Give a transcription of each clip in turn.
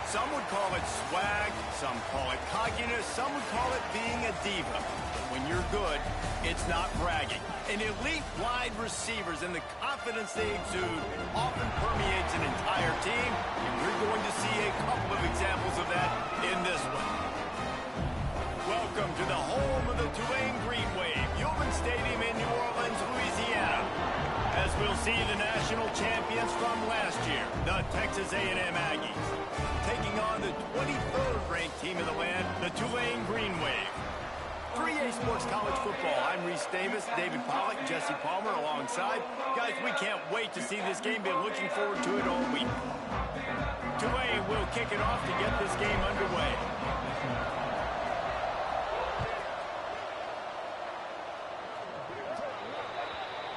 Some would call it swag, some call it cockiness, some would call it being a diva. When you're good, it's not bragging. An elite wide receivers and the confidence they exude often permeates an entire team, and we're going to see a couple of examples of that in this one. Welcome to the home of the Tulane Green Wave, Tulane Stadium in New Orleans, Louisiana. As we'll see the national champions from last year, the Texas A&M Aggies, taking on the 23rd ranked team in the land, the Tulane Green Wave. 3A Sports College Football. I'm Reese Davis, David Pollack, Jesse Palmer alongside. Guys, we can't wait to see this game. Been looking forward to it all week. Tulane will kick it off to get this game underway.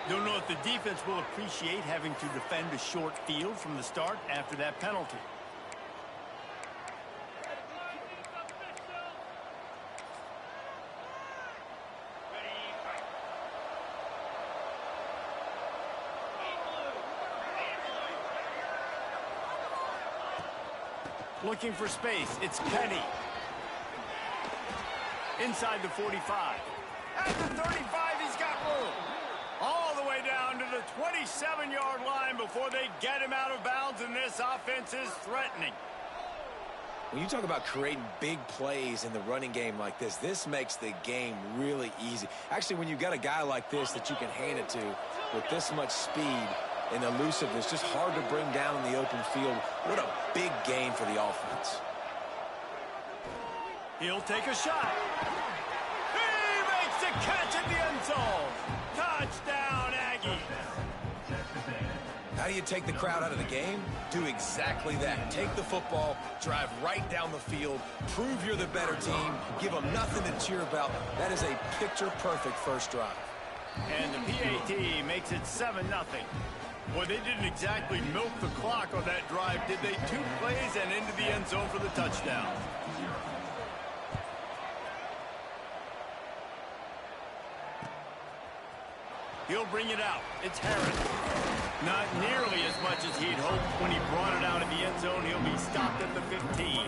Don't know if the defense will appreciate having to defend a short field from the start after that penalty. Looking for space, it's Penny. Inside the 45. At the 35, he's got room. All the way down to the 27-yard line before they get him out of bounds, and this offense is threatening. When you talk about creating big plays in the running game like this, this makes the game really easy. Actually, when you've got a guy like this that you can hand it to with this much speed and elusiveness, just hard to bring down in the open field. What a big game for the offense. He'll take a shot. He makes the catch at the end zone. Touchdown, Aggies. How do you take the crowd out of the game? Do exactly that. Take the football, drive right down the field, prove you're the better team, give them nothing to cheer about. That is a picture-perfect first drive. And the PAT makes it 7-0. Boy, they didn't exactly milk the clock on that drive, did they? 2 plays and into the end zone for the touchdown. He'll bring it out. It's Harris. Not nearly as much as he'd hoped when he brought it out of the end zone. He'll be stopped at the 15.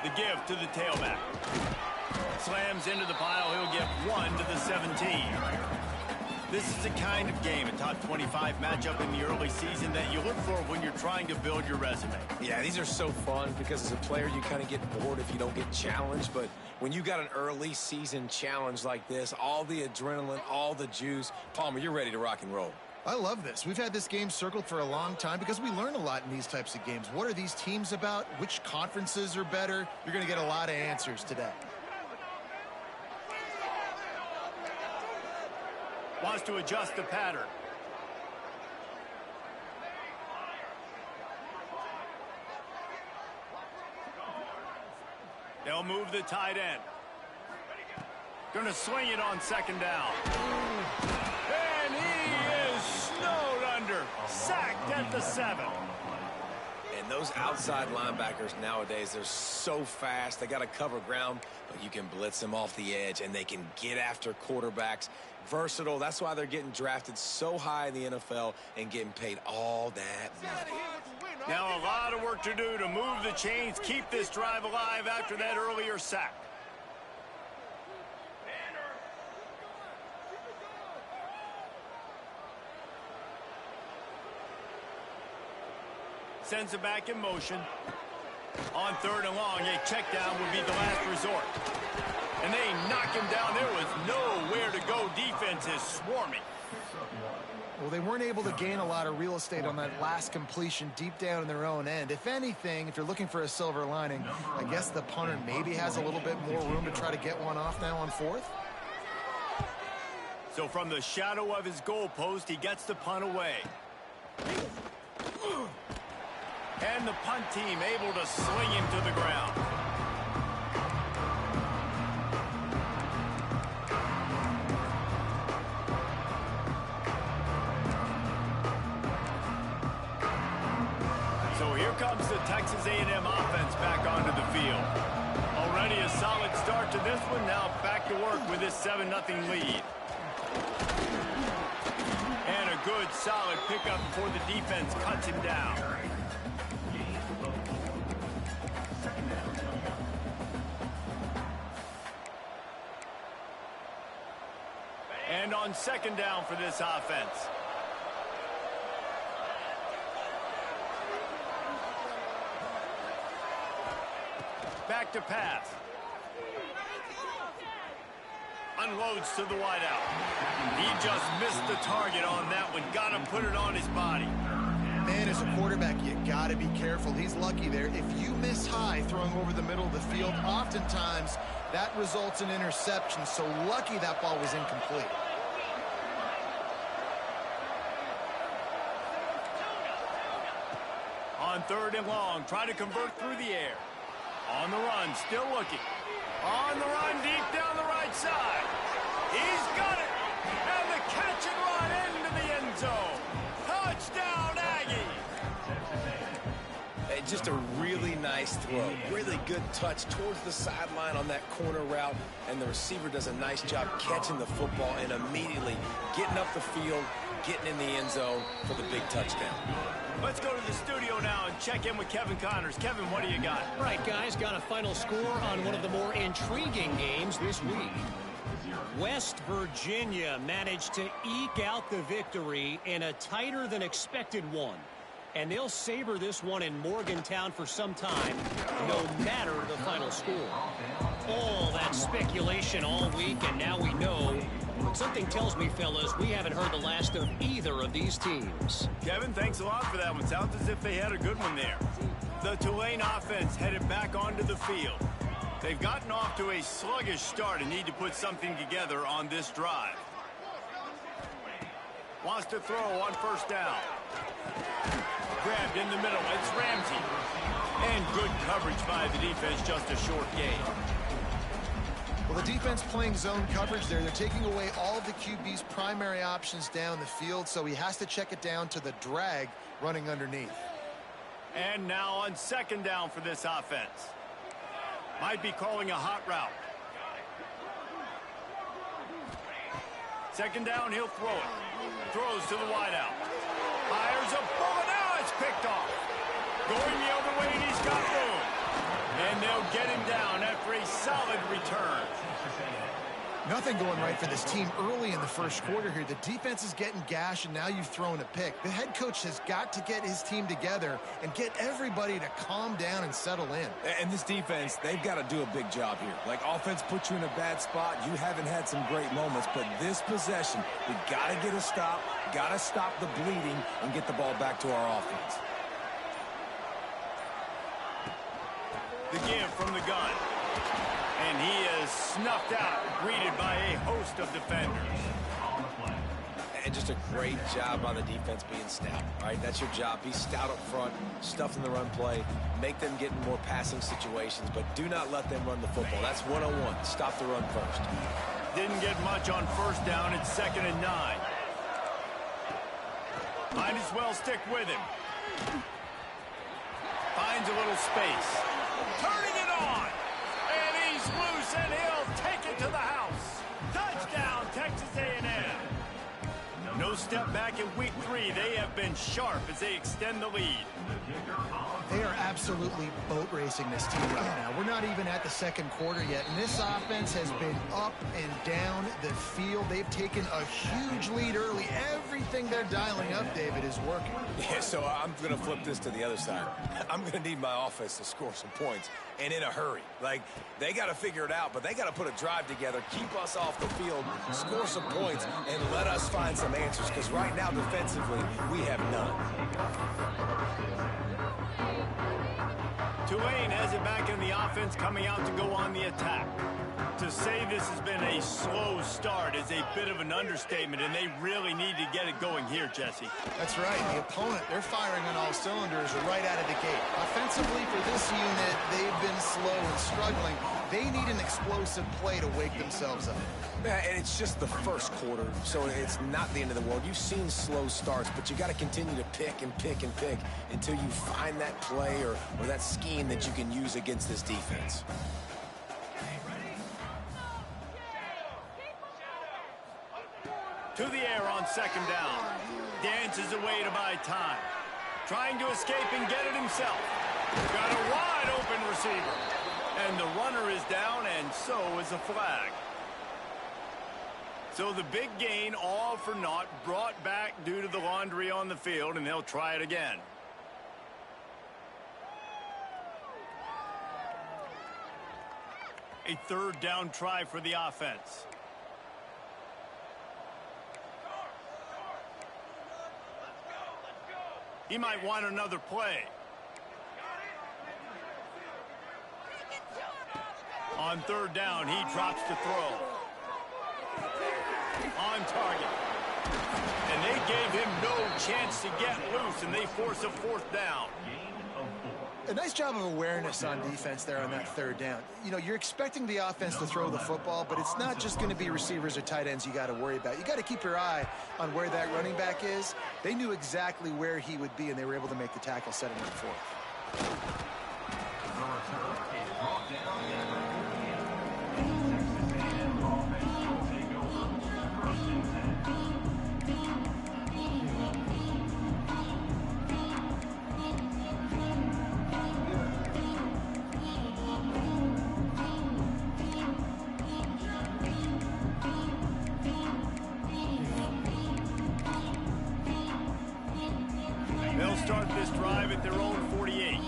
The give to the tailback. Slams into the pile. He'll get 1 to the 17. This is the kind of game, a top 25 matchup in the early season that you look for when you're trying to build your resume. Yeah, these are so fun because as a player, you kind of get bored if you don't get challenged. But when you got an early season challenge like this, all the adrenaline, all the juice, Palmer, you're ready to rock and roll. I love this. We've had this game circled for a long time because we learn a lot in these types of games. What are these teams about? Which conferences are better? You're going to get a lot of answers today. Wants to adjust the pattern. They'll move the tight end. Going to swing it on second down. And he is snowed under. Sacked at the 7. And those outside linebackers nowadays, they're so fast. They got to cover ground, but you can blitz them off the edge, and they can get after quarterbacks. Versatile. That's why they're getting drafted so high in the NFL and getting paid all that money. Now a lot of work to do to move the chains, keep this drive alive after that earlier sack. Sends it back in motion. On 3rd and long, a check down would be the last resort. And they knock him down. There was nowhere to go. Defense is swarming. Well, they weren't able to gain a lot of real estate on that last completion deep down in their own end. If anything, if you're looking for a silver lining, I guess the punter maybe has a little bit more room to try to get one off now on 4th. So from the shadow of his goalpost, he gets the punt away. And the punt team able to sling him to the ground. Texas A&M offense back onto the field. Already a solid start to this one. Now back to work with this 7-0 lead. And a good, solid pickup before the defense cuts him down. And on 2nd down for this offense. Back to pass. Unloads to the wideout. He just missed the target on that one. Got to put it on his body. Man, as a quarterback, you got to be careful. He's lucky there. If you miss high throwing over the middle of the field, oftentimes that results in interception. So lucky that ball was incomplete. On 3rd and long, trying to convert through the air. On the run, still looking. On the run, deep down the right side. He's got it. And the catch and run into the end zone. Touchdown, Aggies. Just a really nice throw. Really good touch towards the sideline on that corner route. And the receiver does a nice job catching the football and immediately getting up the field, getting in the end zone for the big touchdown. Let's go to the studio now and check in with Kevin Connors. Kevin, what do you got? All right, guys, got a final score on one of the more intriguing games this week. West Virginia managed to eke out the victory in a tighter than expected one. And they'll savor this one in Morgantown for some time, no matter the final score. All that speculation all week, and now we know. But something tells me, fellas, we haven't heard the last of either of these teams. Kevin, thanks a lot for that one. Sounds as if they had a good one there. The Tulane offense headed back onto the field. They've gotten off to a sluggish start and need to put something together on this drive. Wants to throw on 1st down. Grabbed in the middle. It's Ramsey. And good coverage by the defense, just a short gain. Well, the defense playing zone coverage there. They're taking away all of the QB's primary options down the field, so he has to check it down to the drag running underneath. And now on 2nd down for this offense. Might be calling a hot route. 2nd down, he'll throw it. Throws to the wideout. Fires a bullet. Now it's picked off. Going the other way, and he's got room. And they'll get him down after a solid return. Nothing going right for this team early in the 1st quarter here. The defense is getting gashed, and now you've thrown a pick. The head coach has got to get his team together and get everybody to calm down and settle in. And this defense, they've got to do a big job here. Like, offense puts you in a bad spot. You haven't had some great moments, but this possession, we got to get a stop, got to stop the bleeding, and get the ball back to our offense. The give from the gun. And he is snuffed out, greeted by a host of defenders. And just a great job by the defense being stout, right? That's your job. Be stout up front, stuff in the run play, make them get in more passing situations, but do not let them run the football. That's 101. Stop the run first. Didn't get much on 1st down. It's 2nd and 9. Might as well stick with him. Finds a little space. Turning it on. And he's loose, and he'll take it to the house. Touchdown, Texas A&M. No step back in week 3. They have been sharp as they extend the lead. They are absolutely boat racing this team right now. We're not even at the 2nd quarter yet, and this offense has been up and down the field. They've taken a huge lead early. Everything they're dialing up, David, is working. Yeah, so I'm going to flip this to the other side. I'm going to need my offense to score some points, and in a hurry. Like, they got to figure it out, but they got to put a drive together, keep us off the field, score some points, and let us find some answers, because right now, defensively, we have none. Tulane has it back in the offense, coming out to go on the attack. To say this has been a slow start is a bit of an understatement, and they really need to get it going here, Jesse. That's right. The opponent, they're firing on all cylinders right out of the gate. Offensively, for this unit, they've been slow and struggling. They need an explosive play to wake themselves up. Yeah, and it's just the first quarter, so it's not the end of the world. You've seen slow starts, but you got to continue to pick and pick and pick until you find that play or that scheme that you can use against this defense. To the air on second down. Dances away to buy time. Trying to escape and get it himself. Got a wide open receiver. And the runner is down, and so is a flag. So the big gain, all for naught, brought back due to the laundry on the field, and they'll try it again. A third down try for the offense. He might want another play. On third down, he drops to throw. On target. And they gave him no chance to get loose, and they force a fourth down. A nice job of awareness on defense there on that third down. You know, you're expecting the offense to throw the football, but it's not just going to be receivers or tight ends you got to worry about. You got to keep your eye on where that running back is. They knew exactly where he would be, and they were able to make the tackle, setting up fourth. They'll start this drive at their own 48.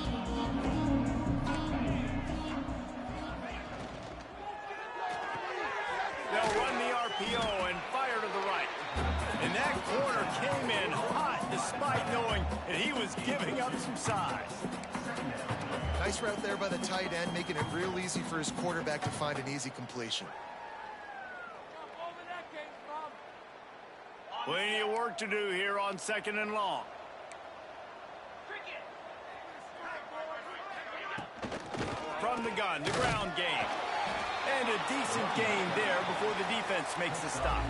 They'll run the RPO and fire to the right. And that corner came in hot despite knowing that he was giving up some size. Nice route there by the tight end, making it real easy for his quarterback to find an easy completion. Plenty of work to do here on second and long. From the gun, the ground game. And a decent game there before the defense makes the stop.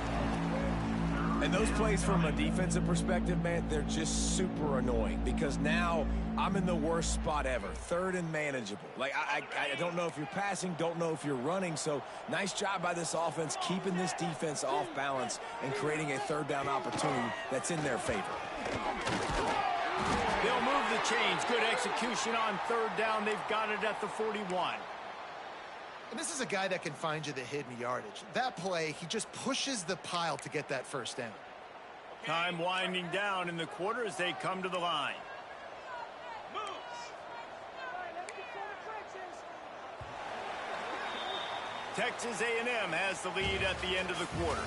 And those plays from a defensive perspective, man, they're just super annoying because now I'm in the worst spot ever. Third and manageable. Like, I don't know if you're passing, don't know if you're running. So nice job by this offense keeping this defense off balance and creating a third down opportunity that's in their favor. They'll move the chains. Good execution on third down. They've got it at the 41. And this is a guy that can find you the hidden yardage. That play, he just pushes the pile to get that first down. Time winding down in the quarter as they come to the line. Texas A&M has the lead at the end of the quarter,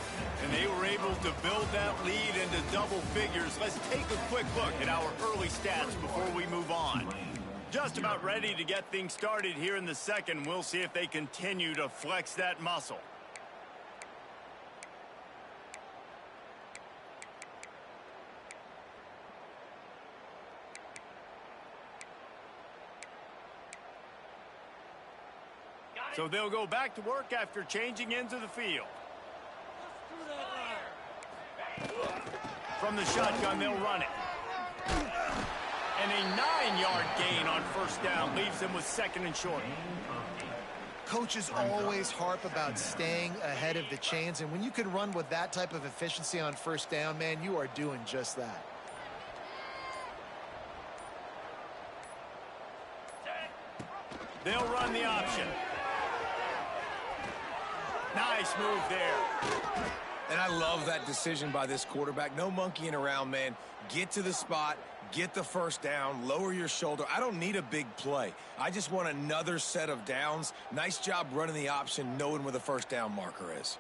and they were able to build that lead into double figures. Let's take a quick look at our early stats before we move on. Just about ready to get things started here in the second. We'll see if they continue to flex that muscle. So they'll go back to work after changing into the field. From the shotgun, they'll run it. And a 9-yard gain on first down leaves them with second and short. Coaches always harp about staying ahead of the chains, and when you can run with that type of efficiency on first down, man, you are doing just that. They'll run the option. Nice move there. And I love that decision by this quarterback. No monkeying around, man. Get to the spot, get the first down, lower your shoulder. I don't need a big play. I just want another set of downs. Nice job running the option, knowing where the first down marker is.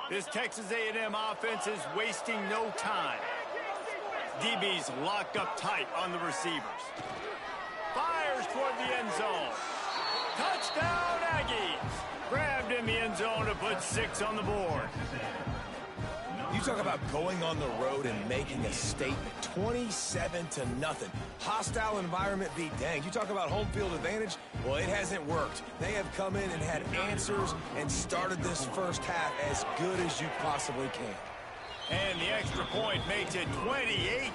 This Texas A&M offense is wasting no time. DB's locked up tight on the receivers. Fires toward the end zone. Touchdown, Aggies! Grabbed in the end zone to put 6 on the board. You talk about going on the road and making a statement. 27-0. Hostile environment be danged. You talk about home field advantage. Well, it hasn't worked. They have come in and had answers and started this first half as good as you possibly can. And the extra point makes it 28-0.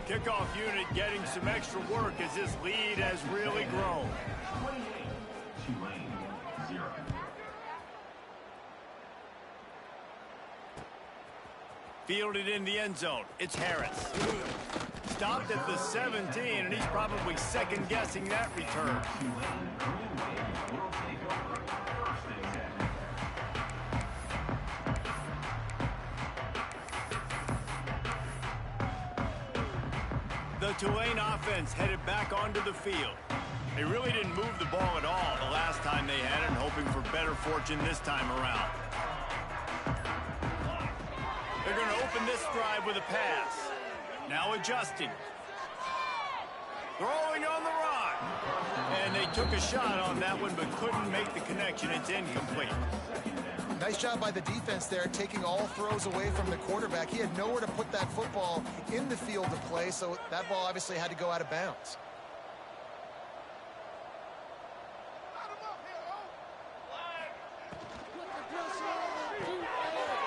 Kickoff unit getting some extra work as this lead has really grown. 28, Tulane, 0. Fielded in the end zone. It's Harris. Stopped at the 17, and he's probably second-guessing that return. The Tulane offense headed back onto the field. They really didn't move the ball at all the last time they had it, hoping for better fortune this time around. They're going to open this drive with a pass. Now adjusting. Throwing on the run. And they took a shot on that one, but couldn't make the connection. It's incomplete. Nice job by the defense there, taking all throws away from the quarterback. He had nowhere to put that football in the field to play, so that ball obviously had to go out of bounds.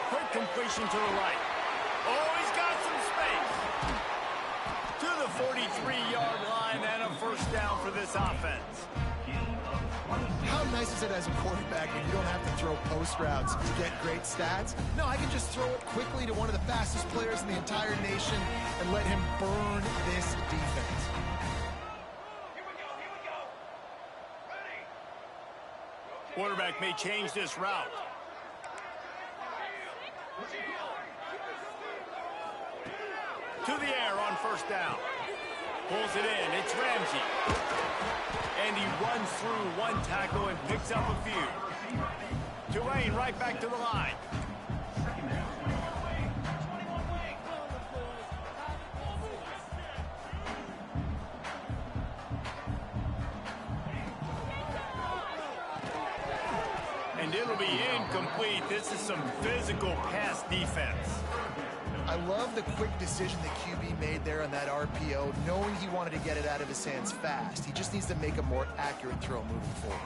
Quick completion to the right. Oh, he's got some space. To the 43-yard line and a first down for this offense. How nice is it as a quarterback when you don't have to throw post routes to get great stats? No, I can just throw it quickly to one of the fastest players in the entire nation and let him burn this defense. Here we go. Ready. Quarterback may change this route. To the air on first down. Pulls it in. It's Ramsey. And he runs through one tackle and picks up a few. Tulane right back to the line. And it'll be incomplete. This is some physical pass defense. I love the quick decision the QB made there on that RPO, knowing he wanted to get it out of his hands fast. He just needs to make a more accurate throw moving forward.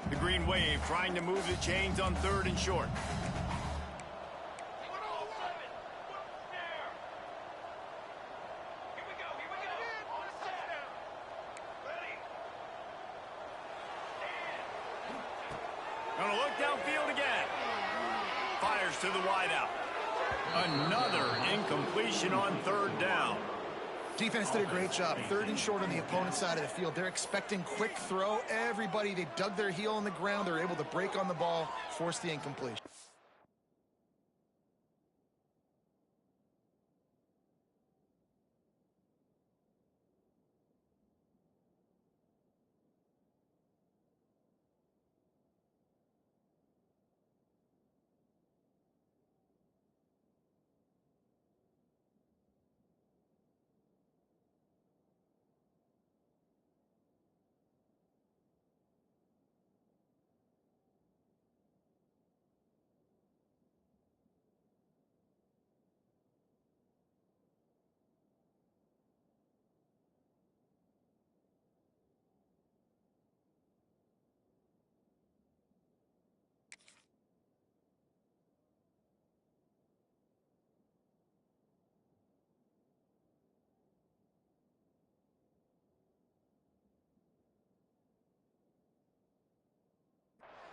The Green Wave trying to move the chains on 3rd and short. Gonna look downfield again. Fires to the wideout. Another incompletion on 3rd down. Defense did a great job. 3rd and short on the opponent's side of the field. They're expecting quick throw. Everybody, they dug their heel on the ground. They're able to break on the ball, force the incompletion.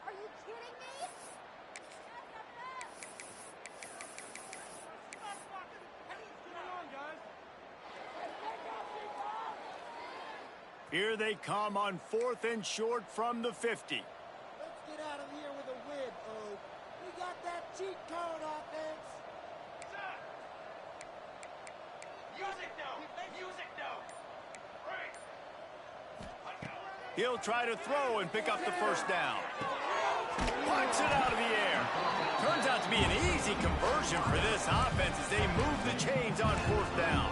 Are you kidding me? Here they come on 4th and short from the 50. Let's get out of here with a win, Oak. We got that cheat code offense. Music no. He'll try to throw and pick up the first down. Punch it out of the air. Turns out to be an easy conversion for this offense as they move the chains on 4th down.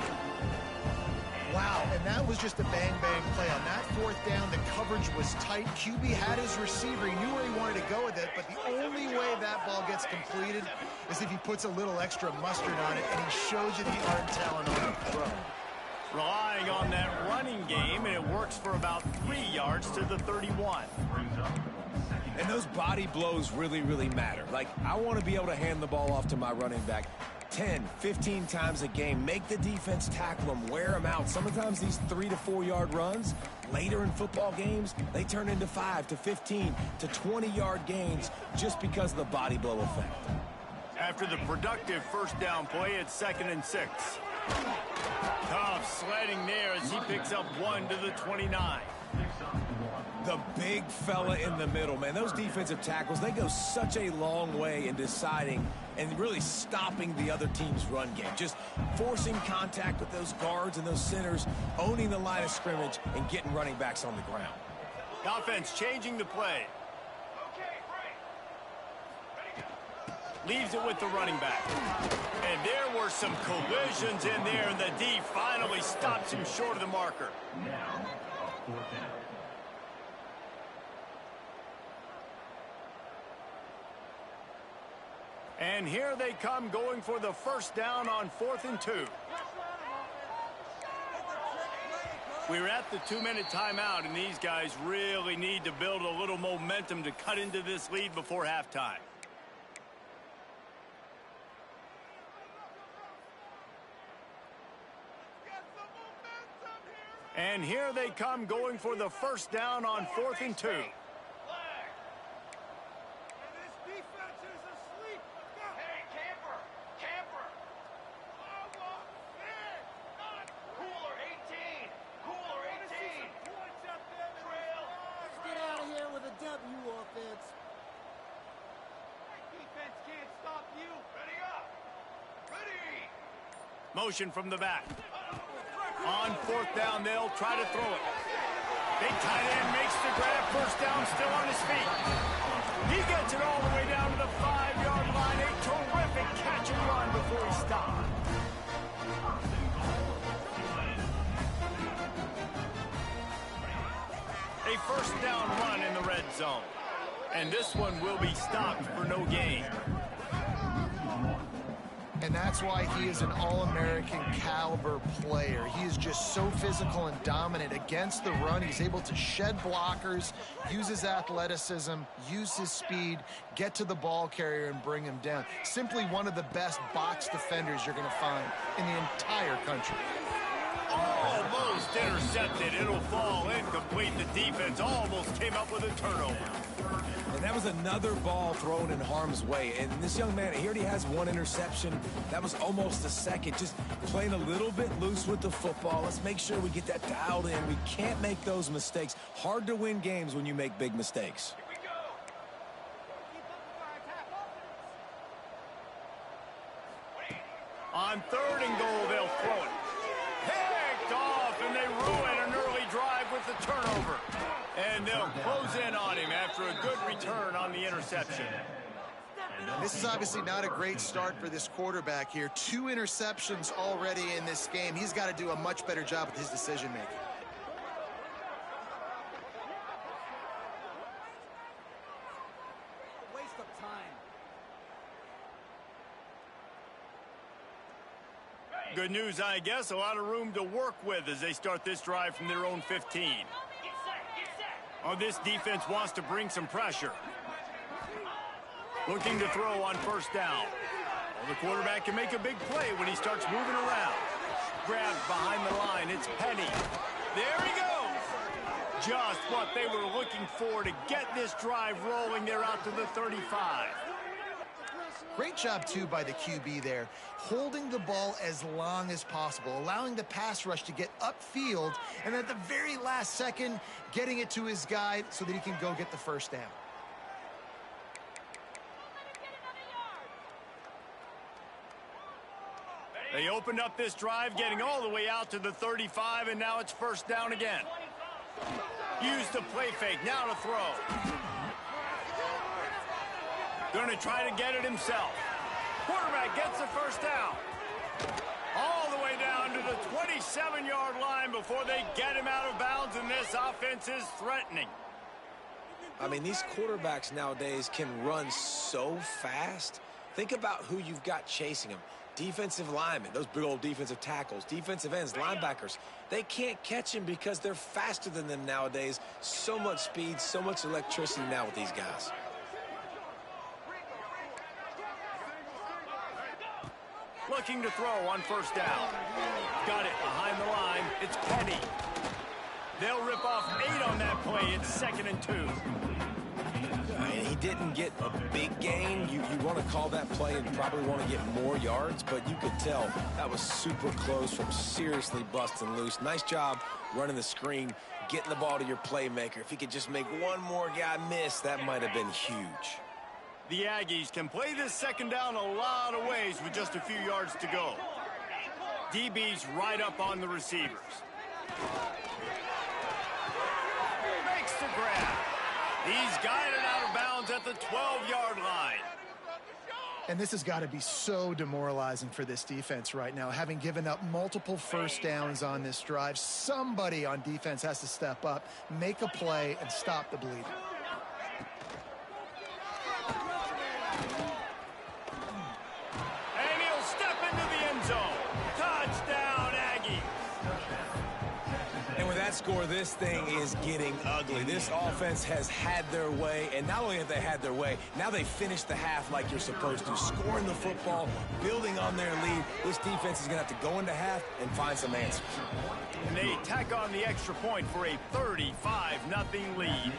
Wow, and that was just a bang-bang play. On that fourth down, the coverage was tight. QB had his receiver. He knew where he wanted to go with it, but the only way that ball gets completed is if he puts a little extra mustard on it, and he shows you the art and talent on the throw. Relying on that running game, and it works for about 3 yards to the 31. And those body blows really, really matter. Like, I want to be able to hand the ball off to my running back 10, 15 times a game. Make the defense tackle them, wear them out. Sometimes these 3 to 4 yard runs, later in football games, they turn into 5 to 15 to 20 yard gains just because of the body blow effect. After the productive first down play, it's 2nd and 6. Tough sledding there as he picks up 1 to the 29. The big fella in the middle, man. Those defensive tackles, they go such a long way in deciding and really stopping the other team's run game. Just forcing contact with those guards and those centers, owning the line of scrimmage, and getting running backs on the ground. The offense changing the play. Leaves it with the running back. And there were some collisions in there, and the D finally stops him short of the marker. Now, a 4th down. And here they come, going for the first down on 4th and 2. We're at the 2-minute timeout, and these guys really need to build a little momentum to cut into this lead before halftime. And here they come, going for the first down on 4th and 2. Motion from the back. On 4th down, they'll try to throw it. Big tight end makes the grab. First down, still on his feet. He gets it all the way down to the 5-yard line. A terrific catch and run before he stopped. A first down run in the red zone. And this one will be stopped for no gain. And that's why he is an All-American caliber player. He is just so physical and dominant against the run. He's able to shed blockers, use his athleticism, use his speed, get to the ball carrier and bring him down. Simply one of the best box defenders you're going to find in the entire country. Almost intercepted. It'll fall incomplete. The defense almost came up with a turnover. And that was another ball thrown in harm's way. And this young man, he already has 1 interception. That was almost a second. Just playing a little bit loose with the football. Let's make sure we get that dialed in. We can't make those mistakes. Hard to win games when you make big mistakes. On 3rd and goal, they'll throw it. Picked off, and they ruin an early drive with the turnover. And they'll close in on him after a good return on the interception. This is obviously not a great start for this quarterback here. 2 interceptions already in this game. He's got to do a much better job with his decision-making. Waste of time. Good news, I guess. A lot of room to work with as they start this drive from their own 15. Oh, this defense wants to bring some pressure. Looking to throw on first down. Well, the quarterback can make a big play when he starts moving around. Grabbed behind the line. It's Penny. There he goes. Just what they were looking for to get this drive rolling. They're out to the 35. Great job, too, by the QB there, holding the ball as long as possible, allowing the pass rush to get upfield, and at the very last second, getting it to his guy so that he can go get the first down. They opened up this drive, getting all the way out to the 35, and now it's first down again. Use the play fake, now to throw. Going to try to get it himself. Quarterback gets the first down. All the way down to the 27-yard line before they get him out of bounds, and this offense is threatening. I mean, these quarterbacks nowadays can run so fast. Think about who you've got chasing them. Defensive linemen, those big old defensive tackles, defensive ends, linebackers. They can't catch him because they're faster than them nowadays. So much speed, so much electricity now with these guys. Looking to throw on first down. Got it behind the line. It's Petty. They'll rip off 8 on that play. It's 2nd and 2. And he didn't get a big gain. You want to call that play and probably want to get more yards, but you could tell that was super close from seriously busting loose. Nice job running the screen, getting the ball to your playmaker. If he could just make one more guy miss, that might have been huge. The Aggies can play this 2nd down a lot of ways with just a few yards to go. DB's right up on the receivers. Makes the grab. He's guided out of bounds at the 12-yard line. And this has got to be so demoralizing for this defense right now. Having given up multiple first downs on this drive, somebody on defense has to step up, make a play, and stop the bleeding. And he'll step into the end zone. Touchdown, Aggie. And with that score, this thing is getting ugly. This offense has had their way, and not only have they had their way, now they finished the half like you're supposed to, scoring the football, building on their lead. This defense is going to have to go into half and find some answers. And they tack on the extra point for a 35-0 lead.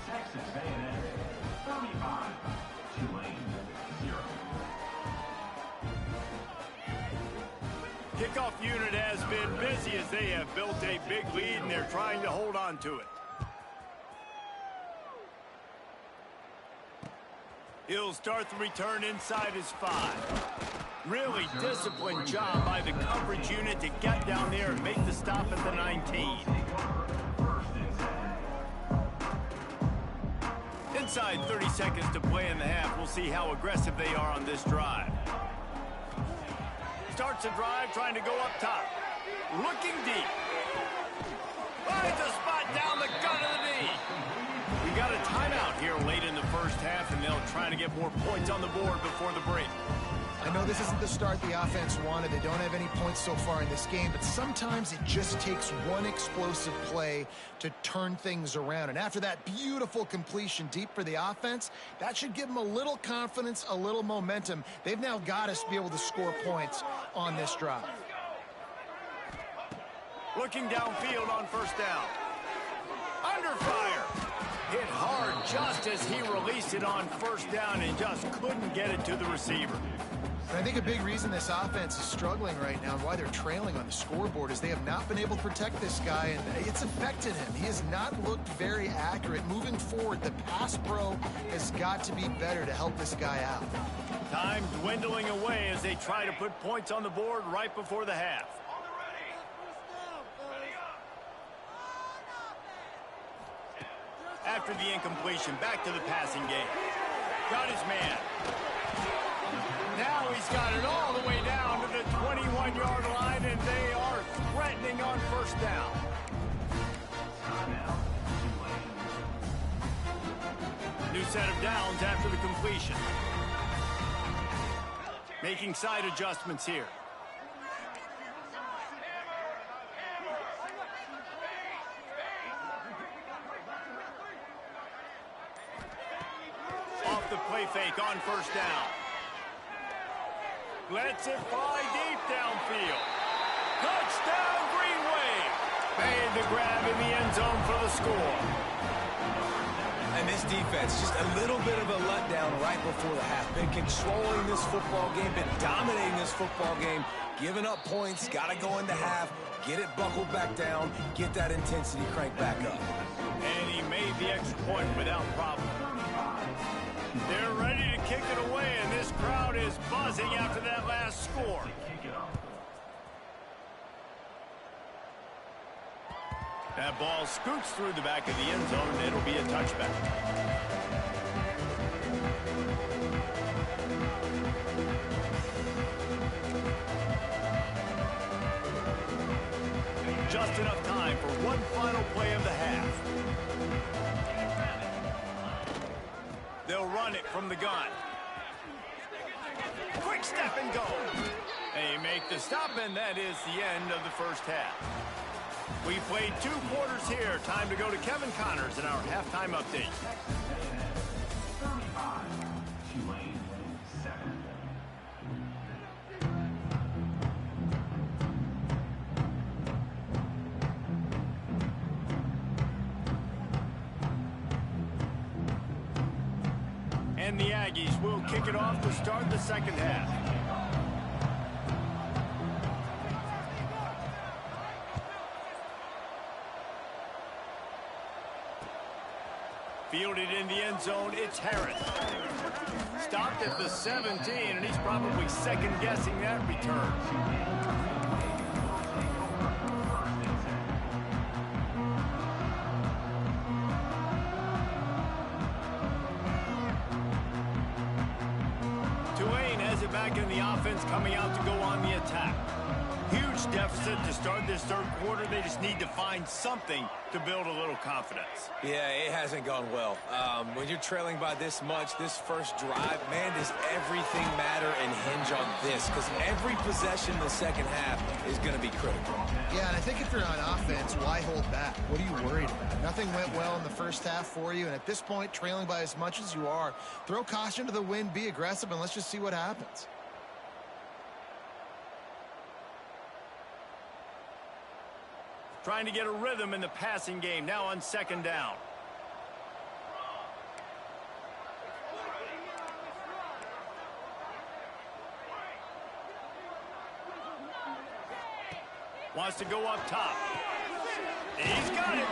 Texas A&M 35, Tulane 0. Kickoff unit has been busy as they have built a big lead, and they're trying to hold on to it. He'll start the return inside his 5. Really disciplined job by the coverage unit to get down there and make the stop at the 19. Inside 30 seconds to play in the half. We'll see how aggressive they are on this drive. Starts a drive trying to go up top. Looking deep. Finds a spot down the gut of the knee. We got a timeout here late in the first half, and they'll try to get more points on the board before the break. I know this isn't the start the offense wanted. They don't have any points so far in this game, but sometimes it just takes one explosive play to turn things around. And after that beautiful completion deep for the offense, that should give them a little confidence, a little momentum. They've now got us to be able to score points on this drive. Looking downfield on first down. Under fire. Hit hard just as he released it on first down and just couldn't get it to the receiver. And I think a big reason this offense is struggling right now and why they're trailing on the scoreboard is they have not been able to protect this guy, and it's affected him. He has not looked very accurate. Moving forward, the pass pro has got to be better to help this guy out. Time dwindling away as they try to put points on the board right before the half. After the incompletion, back to the passing game. Got his man. Now he's got it all the way down to the 21-yard line, and they are threatening on first down. New set of downs after the completion. Making side adjustments here. Off the play fake on first down. Lets it fly deep downfield. Touchdown, Green Wave. Made the grab in the end zone for the score. And this defense, just a little bit of a letdown right before the half. Been controlling this football game, been dominating this football game, giving up points, got to go into half, get it buckled back down, get that intensity cranked back up. And he made the extra point without problem. They're ready to kick it away, and this crowd is buzzing after that last score. That ball scoots through the back of the end zone, and it'll be a touchback. just enough time for one final play of the half. They'll run it from the gun. Quick step and go. They make the stop, and that is the end of the first half. We played 2 quarters here. Time to go to Kevin Connors in our halftime update. 35, Tulane, 7. And the Aggies will kick it off to start the second half. Fielded in the end zone, it's Harris. Stopped at the 17, and he's probably second-guessing that return. Tulane has it back in the offense, coming out to go on the attack. Huge deficit to start this third quarter. They just need to find something to build a little confidence. Yeah, it hasn't gone well. When you're trailing by this much, this first drive, man, does everything matter and hinge on this? Because every possession in the second half is going to be critical. Yeah, and I think if you're on offense, why hold back? What are you worried about? Nothing went well in the first half for you, and at this point, trailing by as much as you are, throw caution to the wind, be aggressive, and let's just see what happens. Trying to get a rhythm in the passing game, now on second down. Wants to go up top. He's got it.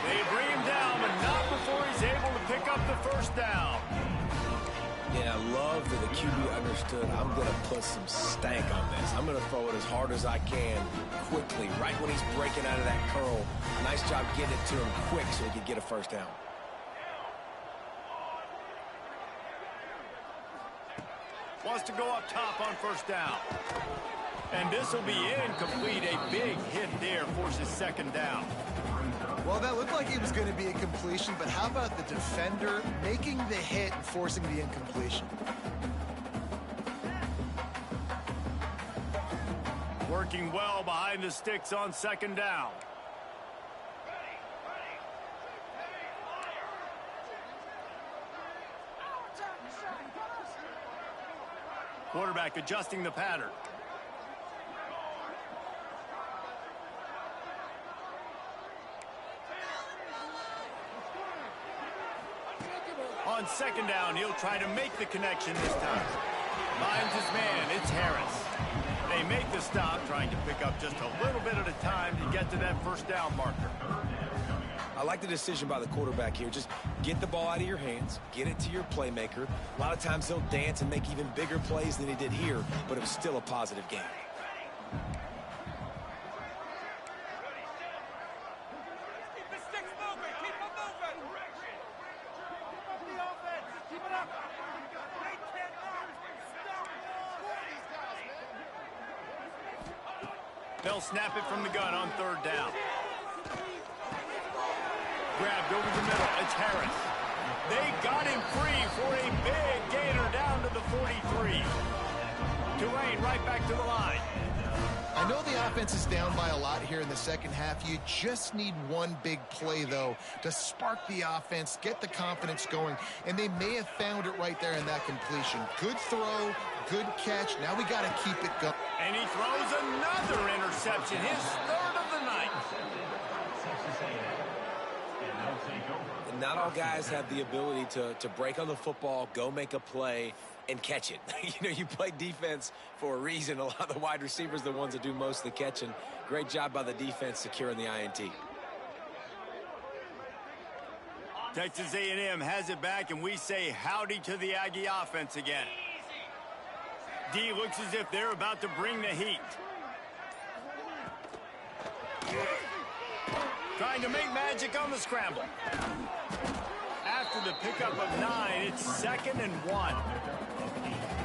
They bring him down, but not before he's able to pick up the first down. Yeah, I love that the QB understood I'm going to put some stank on this. I'm going to throw it as hard as I can quickly, right when he's breaking out of that curl. Nice job getting it to him quick so he could get a first down. Wants to go up top on first down. And this will be incomplete. A big hit there forces second down. Well, that looked like it was going to be a completion, but how about the defender making the hit and forcing the incompletion? Working well behind the sticks on second down. Quarterback adjusting the pattern. On second down, he'll try to make the connection this time. Finds his man, it's Harris. They make the stop, trying to pick up just a little bit at a time to get to that first down marker. I like the decision by the quarterback here. Just get the ball out of your hands, get it to your playmaker. A lot of times he'll dance and make even bigger plays than he did here, but it was still a positive game. They'll snap it from the gun on third down. Grabbed over the middle. It's Harris. They got him free for a big gainer down to the 43. Tulane right back to the line. I know the offense is down by a lot here in the second half. You just need one big play, though, to spark the offense, get the confidence going, and they may have found it right there in that completion. Good throw, good catch. Now we got to keep it going. And he throws another interception, his third of the night. And not all guys have the ability to break on the football, go make a play, and catch it. You play defense for a reason. A lot of the wide receivers are the ones that do most of the catching. Great job by the defense securing the INT. Texas A&M has it back, and we say howdy to the Aggie offense again. D looks as if they're about to bring the heat. Trying to make magic on the scramble. After the pickup of 9, it's 2nd and 1.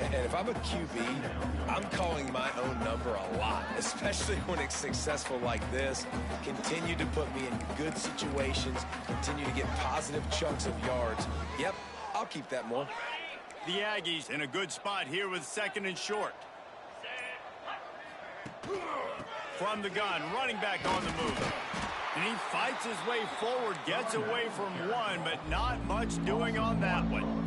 And if I'm a QB, I'm calling my own number a lot, especially when it's successful like this. Continue to put me in good situations, continue to get positive chunks of yards. Yep, I'll keep that more. The Aggies in a good spot here with 2nd and short. From the gun, running back on the move. And he fights his way forward, gets away from one, but not much doing on that one.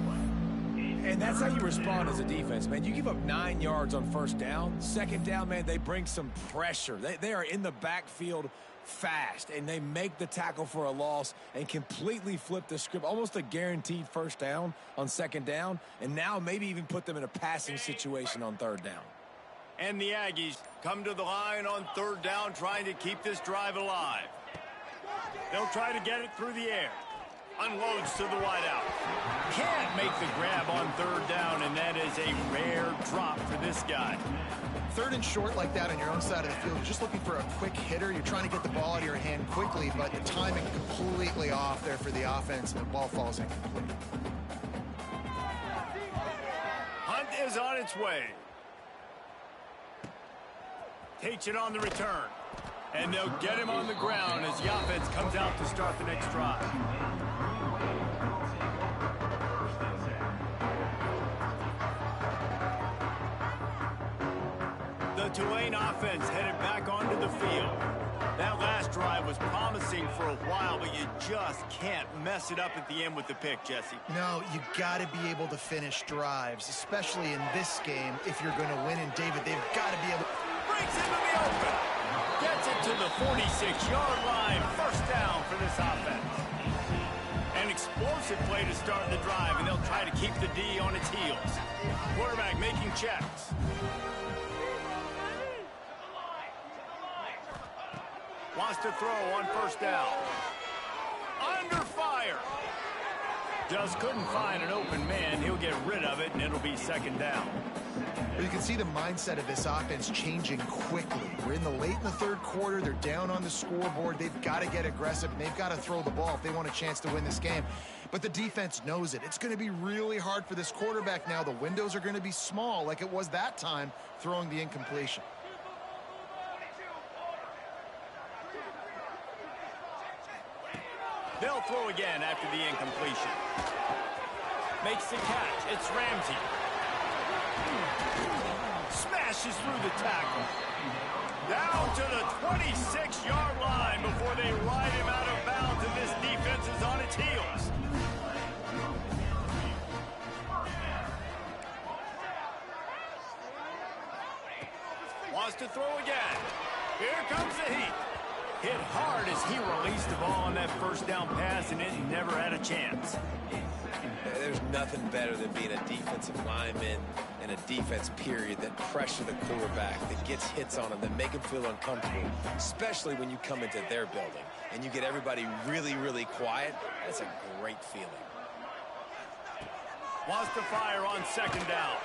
And that's how you respond as a defense, man. You give up 9 yards on 1st down. 2nd down, man, they bring some pressure. They are in the backfield fast, and they make the tackle for a loss and completely flip the script. Almost a guaranteed 1st down on 2nd down, and now maybe even put them in a passing situation on 3rd down. And the Aggies come to the line on 3rd down, trying to keep this drive alive. They'll try to get it through the air. Unloads to the wideout. Can't make the grab on 3rd down, and that is a rare drop for this guy. 3rd and short like that on your own side of the field, you're just looking for a quick hitter. You're trying to get the ball out of your hand quickly, but the timing completely off there for the offense, and the ball falls incomplete. Hunt is on its way. Takes it on the return. And they'll get him on the ground as the offense comes out to start the next drive. The Tulane offense headed back onto the field. That last drive was promising for a while, but you just can't mess it up at the end with the pick, Jesse. No, you got to be able to finish drives, especially in this game. If you're going to win, and David, they've got to be able to... Breaks into the open. Gets it to the 46-yard line. 1st down for this offense. An explosive play to start the drive, and they'll try to keep the D on its heels. Quarterback making checks. Wants to throw on 1st down. Under fire. Just couldn't find an open man. He'll get rid of it, and it'll be 2nd down. But you can see the mindset of this offense changing quickly. We're in the 3rd quarter. They're down on the scoreboard. They've got to get aggressive, and they've got to throw the ball if they want a chance to win this game. But the defense knows it. It's going to be really hard for this quarterback now. The windows are going to be small like it was that time throwing the incompletion. They'll throw again after the incompletion. Makes the catch. It's Ramsey. Smashes through the tackle. Down to the 26-yard line before they ride him out of bounds, and this defense is on its heels. Wants to throw again. Here comes the heat. Hit hard as he released the ball on that 1st down pass, and it never had a chance. There's nothing better than being a defensive lineman and a defense period that pressure the quarterback, that gets hits on him, that make him feel uncomfortable, especially when you come into their building and you get everybody really, really quiet. That's a great feeling. Wants to fire on 2nd down.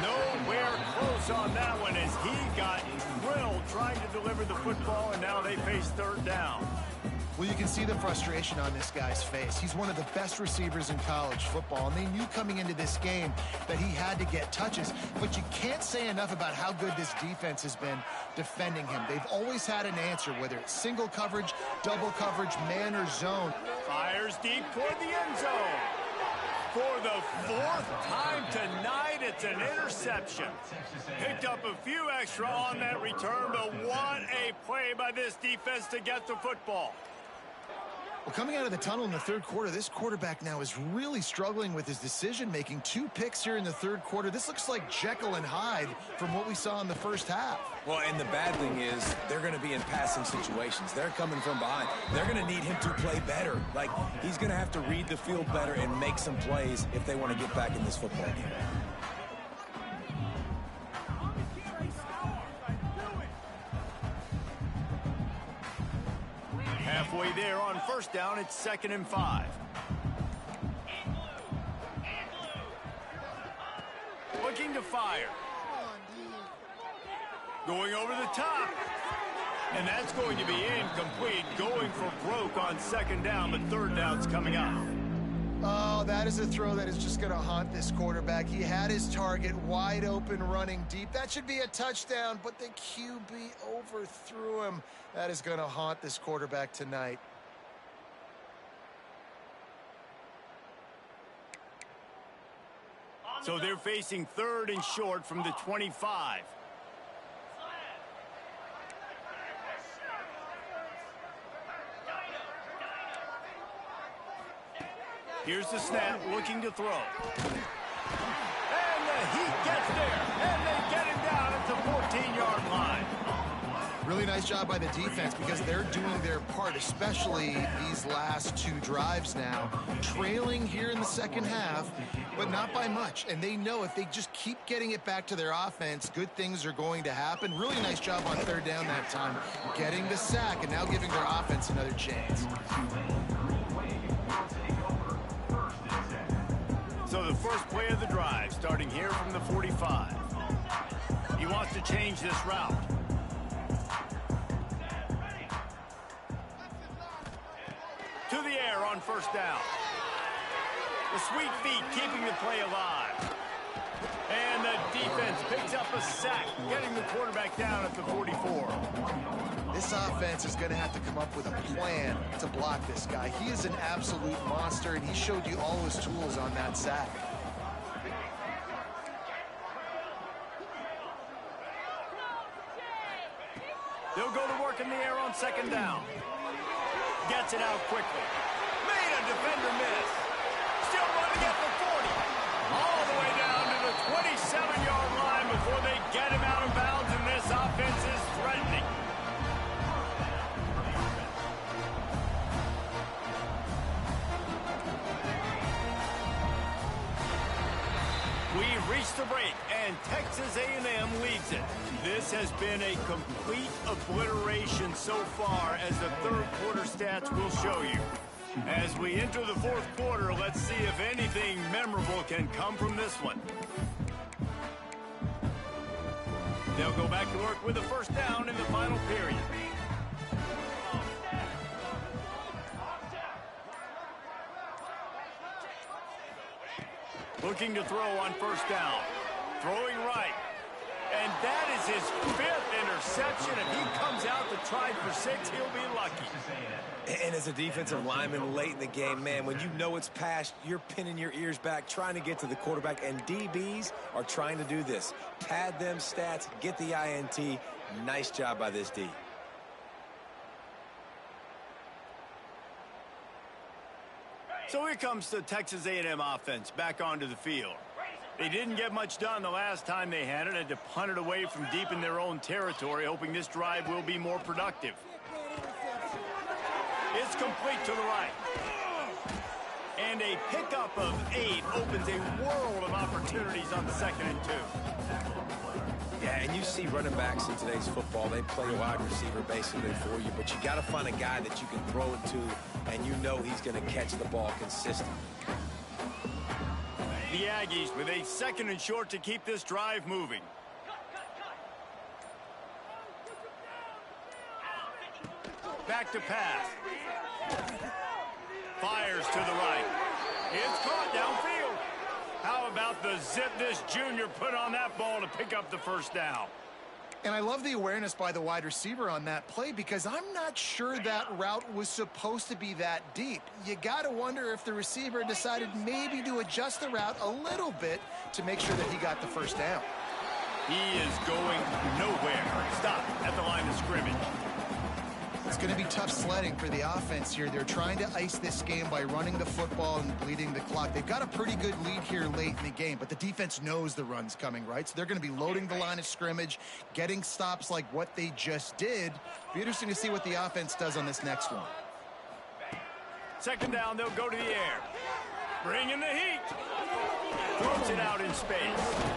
Nowhere close on that one as he got drilled trying to deliver the football, and now they face 3rd down. Well, you can see the frustration on this guy's face. He's one of the best receivers in college football, and they knew coming into this game that he had to get touches. But you can't say enough about how good this defense has been defending him. They've always had an answer, whether it's single coverage, double coverage, man, or zone. Fires deep toward the end zone. For the 4th time tonight, it's an interception. Picked up a few extra on that return, but what a play by this defense to get the football. Well, coming out of the tunnel in the 3rd quarter, this quarterback now is really struggling with his decision-making. 2 picks here in the 3rd quarter. This looks like Jekyll and Hyde from what we saw in the 1st half. Well, and the bad thing is they're going to be in passing situations. They're coming from behind. They're going to need him to play better. Like, he's going to have to read the field better and make some plays if they want to get back in this football game. Halfway there on 1st down, it's 2nd and 5. Looking to fire. Going over the top. And that's going to be incomplete. Going for broke on 2nd down, but 3rd down's coming up. Oh, that is a throw that is just going to haunt this quarterback. He had his target wide open, running deep. That should be a touchdown, but the QB overthrew him. That is going to haunt this quarterback tonight. So they're facing 3rd and short from the 25. Here's the snap, looking to throw. And the Heat gets there, and they get him down at the 14-yard line. Really nice job by the defense because they're doing their part, especially these last 2 drives now. Trailing here in the second half, but not by much. And they know if they just keep getting it back to their offense, good things are going to happen. Really nice job on 3rd down that time, getting the sack and now giving their offense another chance. So the first play of the drive, starting here from the 45. He wants to change this route. To the air on 1st down. The sweet feet keeping the play alive. And the defense picks up a sack, getting the quarterback down at the 44. This offense is going to have to come up with a plan to block this guy. He is an absolute monster, and he showed you all his tools on that sack. They'll go to work in the air on 2nd down. Gets it out quickly. Made a defender miss. Still running at the 40. All the way down to the 27-yard line before they get him out of bounds, and this offense is threatening. We've reached the break, and Texas A&M leads it. This has been a complete obliteration so far, as the 3rd quarter stats will show you. As we enter the 4th quarter, let's see if anything memorable can come from this one. They'll go back to work with a 1st down in the final period. Looking to throw on 1st down. Throwing right. And that is his 5th interception. If he comes out to try for 6, he'll be lucky. And as a defensive lineman late in the game, man, when you know it's past, you're pinning your ears back, trying to get to the quarterback. And DBs are trying to do this. Pad them stats, get the INT. Nice job by this D. So here comes the Texas A&M offense back onto the field. They didn't get much done the last time they had it. Had to punt it away from deep in their own territory, hoping this drive will be more productive. It's complete to the right. And a pickup of 8 opens a world of opportunities on 2nd and 2. Yeah, and you see running backs in today's football, they play a wide receiver basically for you, but you got to find a guy that you can throw it to, and you know he's going to catch the ball consistently. The Aggies with a 2nd and short to keep this drive moving. Back to pass. Fires to the right. It's caught downfield. How about the zip this junior put on that ball to pick up the 1st down? And I love the awareness by the wide receiver on that play because I'm not sure that route was supposed to be that deep. You got to wonder if the receiver decided maybe to adjust the route a little bit to make sure that he got the 1st down. He is going nowhere. Stop at the line of scrimmage. It's going to be tough sledding for the offense here. They're trying to ice this game by running the football and bleeding the clock. They've got a pretty good lead here late in the game, but the defense knows the run's coming, right? So they're going to be loading the line of scrimmage, getting stops like what they just did. Be interesting to see what the offense does on this next one. 2nd down, they'll go to the air. Bring in the heat. Throws it out in space.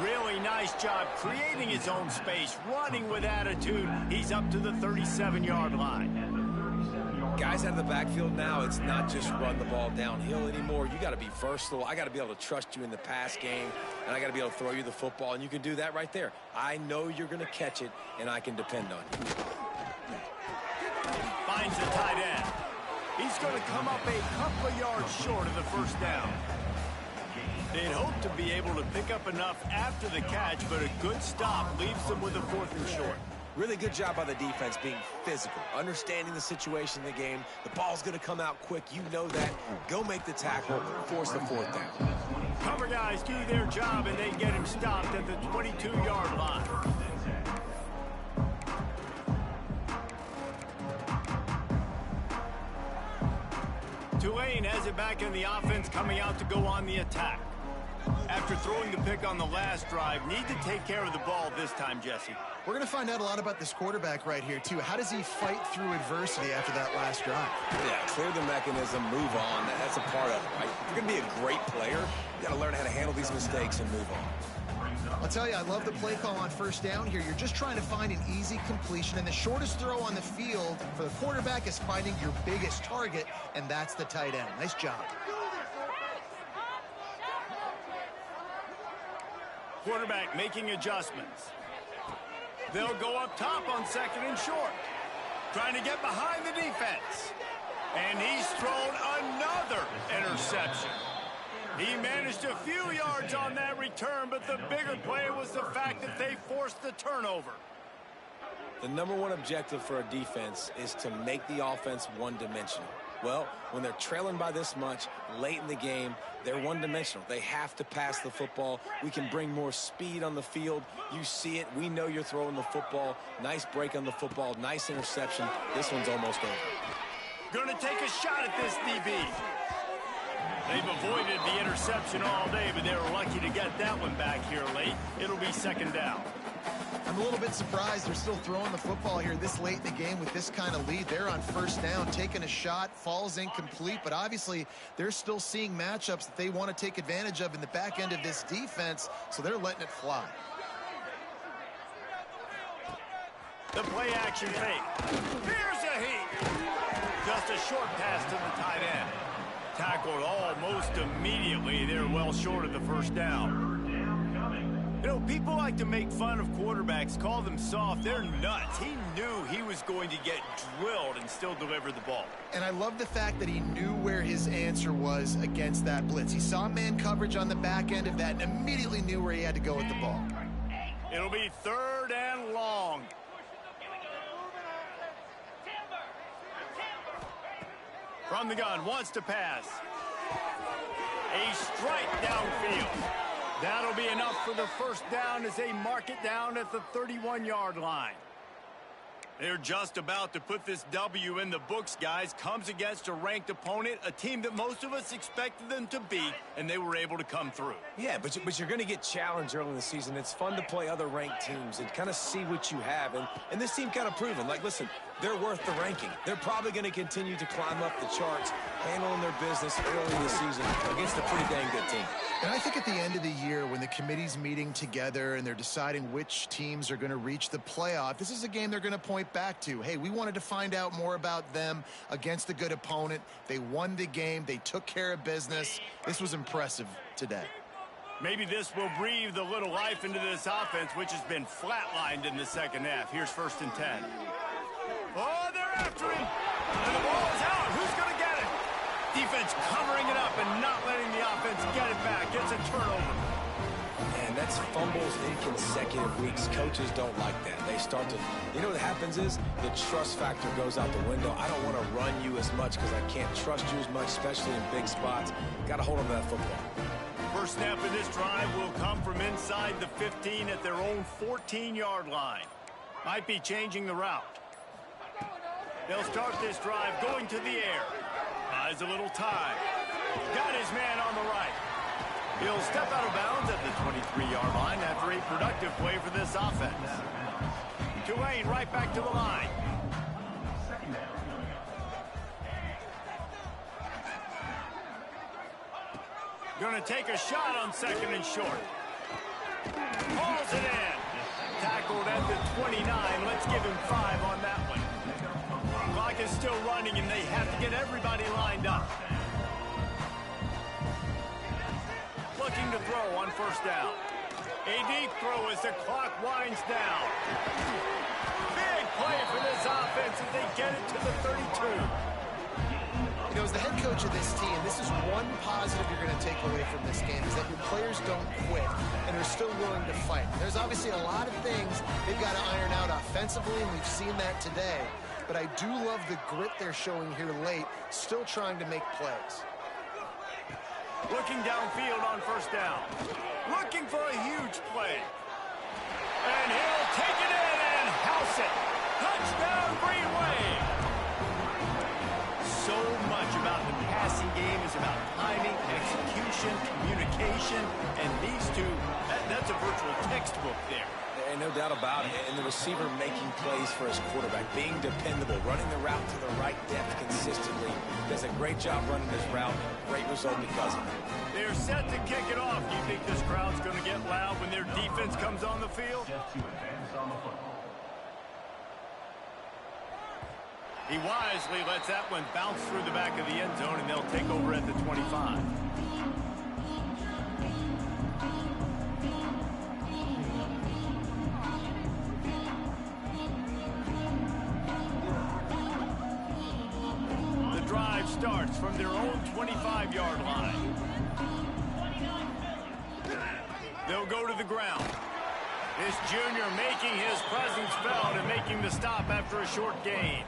Really nice job creating his own space, running with attitude. He's up to the 37-yard line. Guys out of the backfield now, it's not just run the ball downhill anymore. You got to be versatile. I got to be able to trust you in the pass game, and I got to be able to throw you the football, and you can do that right there. I know you're going to catch it, and I can depend on you. Finds the tight end. He's going to come up a couple of yards short of the first down. They'd hope to be able to pick up enough after the catch, but a good stop leaves them with a 4th and short. Really good job by the defense being physical, understanding the situation in the game. The ball's going to come out quick. You know that. Go make the tackle, force the 4th down. Cover guys do their job, and they get him stopped at the 22-yard line. Tulane has it back in the offense, coming out to go on the attack. After throwing the pick on the last drive, need to take care of the ball this time, Jesse. We're going to find out a lot about this quarterback right here, too. How does he fight through adversity after that last drive? Yeah, clear the mechanism, move on. That's a part of it, right? If you're going to be a great player, you got to learn how to handle these mistakes and move on. I'll tell you, I love the play call on first down here. You're just trying to find an easy completion, and the shortest throw on the field for the quarterback is finding your biggest target, and that's the tight end. Nice job. Quarterback making adjustments. They'll go up top on 2nd and short. Trying to get behind the defense. And he's thrown another interception. He managed a few yards on that return, but the bigger play was the fact that they forced the turnover. The #1 objective for a defense is to make the offense one-dimensional. Well, when they're trailing by this much late in the game, they're one-dimensional. They have to pass the football. We can bring more speed on the field. You see it. We know you're throwing the football. Nice break on the football. Nice interception. This one's almost over. Going to take a shot at this DB. They've avoided the interception all day, but they were lucky to get that one back here late. It'll be 2nd down. I'm a little bit surprised they're still throwing the football here this late in the game with this kind of lead. They're on first down, taking a shot, falls incomplete, but obviously they're still seeing matchups that they want to take advantage of in the back end of this defense, so they're letting it fly. The play action fake. Here's a heat. Just a short pass to the tight end. Tackled almost immediately. They're well short of the first down. You know, people like to make fun of quarterbacks, call them soft. They're nuts. He knew he was going to get drilled and still deliver the ball. And I love the fact that he knew where his answer was against that blitz. He saw man coverage on the back end of that and immediately knew where he had to go with the ball. It'll be 3rd and long. From the gun, wants to pass. A strike downfield. That'll be enough for the first down as they mark it down at the 31-yard line. They're just about to put this W in the books, guys. Comes against a ranked opponent, a team that most of us expected them to beat, and they were able to come through. Yeah, but you're going to get challenged early in the season. It's fun to play other ranked teams and kind of see what you have. And this team kind of proven, like, listen, they're worth the ranking. They're probably going to continue to climb up the charts, handling their business early in the season against a pretty dang good team. And I think at the end of the year, when the committee's meeting together and they're deciding which teams are going to reach the playoff, this is a game they're going to point back to. Hey, we wanted to find out more about them against a good opponent. They won the game. They took care of business. This was impressive today. Maybe this will breathe a little life into this offense, which has been flatlined in the second half. Here's 1st and 10. Oh, they're after him. And the ball is out. Who's going to get it? Defense covering it up and not letting the offense get it back. Gets a turnover. And that's fumbles in consecutive weeks. Coaches don't like that. They start to, you know what happens is the trust factor goes out the window. I don't want to run you as much because I can't trust you as much, especially in big spots. Got to hold on to that football. First snap of this drive will come from inside the 15 at their own 14-yard line. Might be changing the route. They'll start this drive going to the air. Buys a little time. Got his man on the right. He'll step out of bounds at the 23-yard line after a productive play for this offense. Tulane right back to the line. Going to take a shot on 2nd and short. Hauls it in. Tackled at the 29. Let's give him 5 on that one. Clock is still running, and they have to get everybody lined up. Looking to throw on first down. A deep throw as the clock winds down. Big play for this offense as they get it to the 32. coach of this team, this is one positive you're going to take away from this game, is that your players don't quit and are still willing to fight. There's obviously a lot of things they've got to iron out offensively, and we've seen that today. But I do love the grit they're showing here late, still trying to make plays. Looking downfield on first down. Looking for a huge play. And he'll take it in and house it. Touchdown, Green Wave. So much about the passing game is about timing, execution, communication, and these two, that's a virtual textbook there. And no doubt about it. And the receiver making plays for his quarterback, being dependable, running the route to the right depth consistently. Does a great job running this route. Great result because of it. They're set to kick it off. Do you think this crowd's going to get loud when their defense comes on the field? Just to advance on the football. He wisely lets that one bounce through the back of the end zone, and they'll take over at the 25. The drive starts from their own 25-yard line. They'll go to the ground. This junior making his presence felt and making the stop after a short gain.